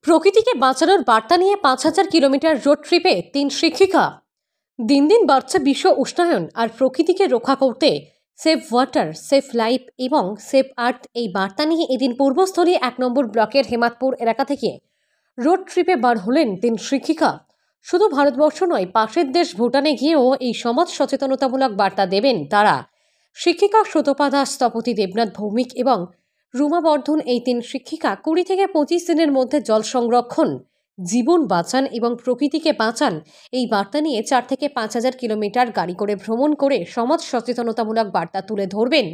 প্রকৃতিকে বাঁচানোর বার্তা নিয়ে ৫,০০০ কিলোমিটার রোড ট্রিপে ৩ শিক্ষিকা। দিন দিন বাড়ছে বিশ্ব উষ্ণায়ন আর প্রকৃতিকে রক্ষা করতে সেভ ওয়াটার, সেভ লাইফ এবং সেভ আর্থ এই বার্তা নিয়ে এদিন পূর্বস্থলী ১ নম্বর ব্লকের হেমাদপুর এলাকা থেকে রোড ট্রিপে বার হলেন ৩ শিক্ষিকা। শুধু ভারতবর্ষ নয়, পাশের দেশ ভুটানে গিয়েও এই সমাজ সচেতনতামূলক বার্তা দেবেন তারা। শিক্ষিকা সুতপা দাস, স্থপতি দেবনাথ ভৌমিক এবং রুমা বর্ধন এই ৩ শিক্ষিকা ২০ থেকে ২৫ দিনের মধ্যে জল সংরক্ষণ, জীবন বাঁচান এবং প্রকৃতিকে বাঁচান এই বার্তা নিয়ে ৪ থেকে ৫,০০০ কিলোমিটার গাড়ি করে ভ্রমণ করে সমাজ সচেতনতামূলক বার্তা তুলে ধরবেন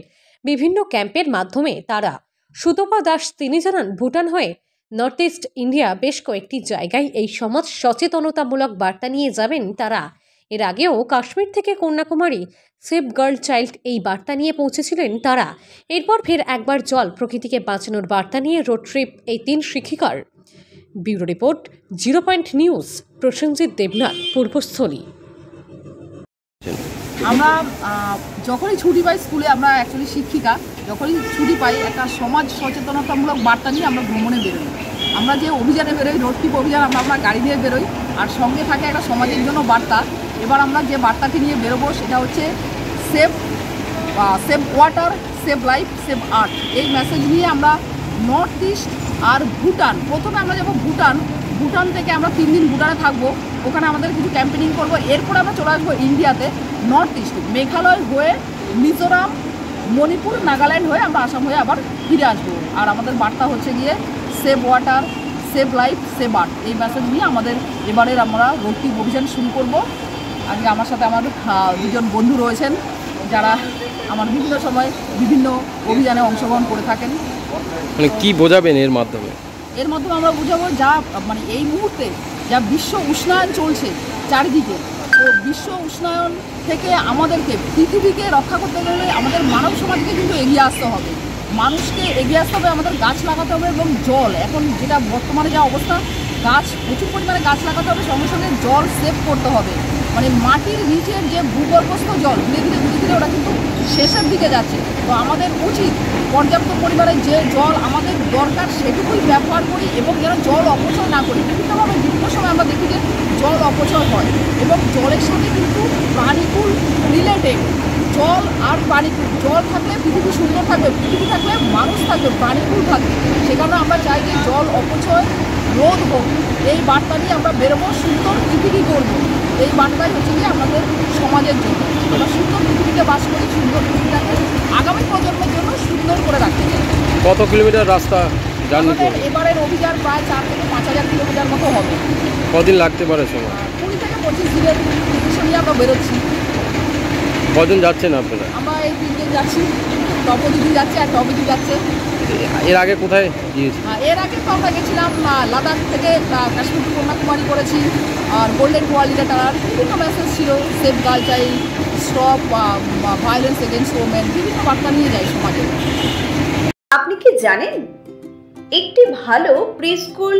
বিভিন্ন ক্যাম্পের মাধ্যমে তারা। সুতপা দাস তিনি জানান, ভুটান হয়ে নর্থ ইস্ট ইন্ডিয়া বেশ কয়েকটি জায়গায় এই সমাজ সচেতনতামূলক বার্তা নিয়ে যাবেন তারা। এর আগেও কাশ্মীর থেকে কন্যাকুমারী সেভ গার্ল চাইল্ড এই বার্তা নিয়ে পৌঁছেছিলেন তারা। এরপর ফের একবার জল প্রকৃতিকে বাঁচানোর বার্তা নিয়ে রোড ট্রিপ এই ৩ শিক্ষিকার। Bureau report, 0 point news, Prosenjit Debnath, Purbasthali. আমরা যখনই ছুটি পাই স্কুলে, আমরা অ্যাকচুয়ালি শিক্ষিকা, যখনই ছুটি পাই একটা সমাজ সচেতনতামূলক বার্তা নিয়ে আমরা ভ্রমণে বেরোই। আমরা যে অভিযানে বেরোই, রোড ট্রিপ অভিযান, আমরা গাড়ি নিয়ে বেরোই আর সঙ্গে থাকে একটা সমাজের জন্য বার্তা। এবার আমরা যে বার্তাটি নিয়ে বেরোবো সেটা হচ্ছে save water, save life, save earth. এই মেসেজ নিয়ে আমরা নর্থ ইস্ট আর ভুটান, প্রথমে আমরা যাবো ভুটান থেকে আমরা 3 দিন ভুটানে থাকবো, ওখানে আমাদের কিছু ক্যাম্পেনিং করবো। এরপর আমরা চলে আসবো ইন্ডিয়াতে, নর্থ ইস্ট, মেঘালয় হয়ে মিজোরাম, মণিপুর, নাগাল্যান্ড হয়ে আমরা আসাম হয়ে আবার ফিরে আসবো। আর আমাদের বার্তা হচ্ছে গিয়ে save water, save life, save earth. এই মেসেজ নিয়ে আমাদের এবারের আমরা রোড ট্রিপ অভিযান শুরু করব। আজকে আমার সাথে আমার 2জন বন্ধু রয়েছেন যারা আমার বিভিন্ন সময় বিভিন্ন অভিযানে অংশগ্রহণ করে থাকেন। মানে কি বোঝাবেন এর মাধ্যমে? এর মাধ্যমে আমরা বোঝাবো যা মানে এই মুহূর্তে যা বিশ্ব উষ্ণায়ন চলছে চারিদিকে, তো বিশ্ব উষ্ণায়ন থেকে আমাদেরকে, পৃথিবীকে রক্ষা করতে গেলে আমাদের মানব সমাজকে কিন্তু এগিয়ে আসতে হবে। মানুষকে এগিয়ে আসতে হবে, আমাদের গাছ লাগাতে হবে এবং জল, এখন যেটা বর্তমানে যা অবস্থা, গাছ প্রচুর পরিমাণে গাছ লাগাতে হবে, সঙ্গে সঙ্গে জল সেভ করতে হবে। মানে মাটির নিচের যে ভূগর্ভস্থ জল ধীরে ধীরে ওটা কিন্তু শেষের দিকে যাচ্ছে। তো আমাদের উচিত পর্যাপ্ত পরিমাণে যে জল আমাদের দরকার সেটুকুই ব্যবহার করি এবং যেন জল অপচয় না করি। বিভিন্ন সময় আমরা দেখি যে জল অপচয় হয় এবং জলের সাথে কিন্তু প্রাণীকুল রিলেটেড। জল আর প্রাণীকুল, জল থাকলে পৃথিবী সুন্দর থাকবে, পৃথিবী থাকলে মানুষ থাকবে, প্রাণীকুল থাকবে। সে কারণে আমরা চাই যে জল অপচয় রোধ হোক। এই বার্তা নিয়ে আমরা বেরোবো, সুন্দর পৃথিবী করবো। এই বার্তাই হচ্ছে কি আমাদের সমাজের জন্য, আমরা সুন্দর পৃথিবীতে বাস করি, সুন্দর পৃথিবীটাকে আগামী প্রজন্মের জন্য সুন্দর করে রাখতে চাই। কত কিলোমিটার রাস্তা জার্নি করবেন? এবারের অভিযান প্রায় 4 থেকে 5,000 কিলোমিটার মতো হবে। কদিন লাগতে পারে সময়? 20 থেকে 25 দিনের নিয়ে আমরা বেরোচ্ছি। কজন যাচ্ছেন আপনারা? আমরা এই 3 জন যাচ্ছি, টপদিদি যাচ্ছে আর টপিদি যাচ্ছে। এর আগে কোথায় গিয়েছি? এর আগে তো আমরা গেছিলাম লাদাখ থেকে কাশ্মীর টু কন্যাকুমারী করেছি, আর গোল্ডেন কোয়ালিটা টাওয়ার, বিভিন্ন মেসেজ ছিল, save girl child, stop violence against women, বিভিন্ন বার্তা নিয়ে যাই সমাজে। আপনি কি জানেন একটি ভালো প্রি স্কুল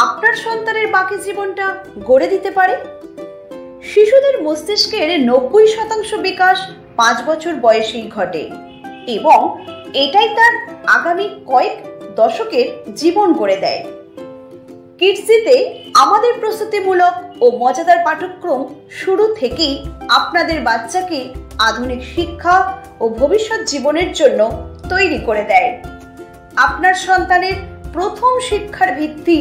আপনার সন্তানের বাকি জীবনটা গড়ে দিতে পারে? শিশুদের মস্তিষ্কের 90% বিকাশ 5 বছর বয়সেই ঘটে এবং এটাই তার আগামী কয়েক দশকের জীবন গড়ে দেয়। কিডজিতে আমাদের প্রস্তুতিমূলক ও মজাদার পাঠ্যক্রম শুরু থেকেই আপনাদের বাচ্চাকে আধুনিক শিক্ষা ও ভবিষ্যৎ জীবনের জন্য তৈরি করে দেয়। আপনার সন্তানের প্রথম শিক্ষার ভিত্তি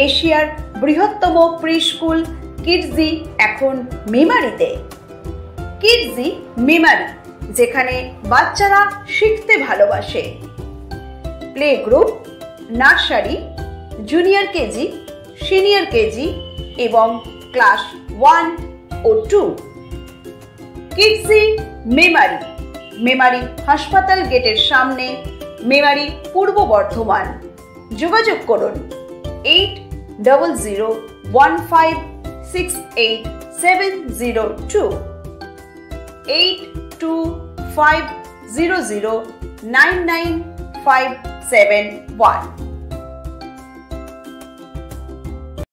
এশিয়ার বৃহত্তম প্রি স্কুল কিডজি এখন মেমারিতে। কিডজি মেমারি, যেখানে বাচ্চারা শিখতে ভালোবাসে। Play group, nursery, junior KG, senior KG এবং ক্লাস 1 ও 2। কিডজি মেমারি, মেমারি হাসপাতাল গেটের সামনে, মেমারি, পূর্ব বর্ধমান। যোগাযোগ করুন 8015686702, 8250099571।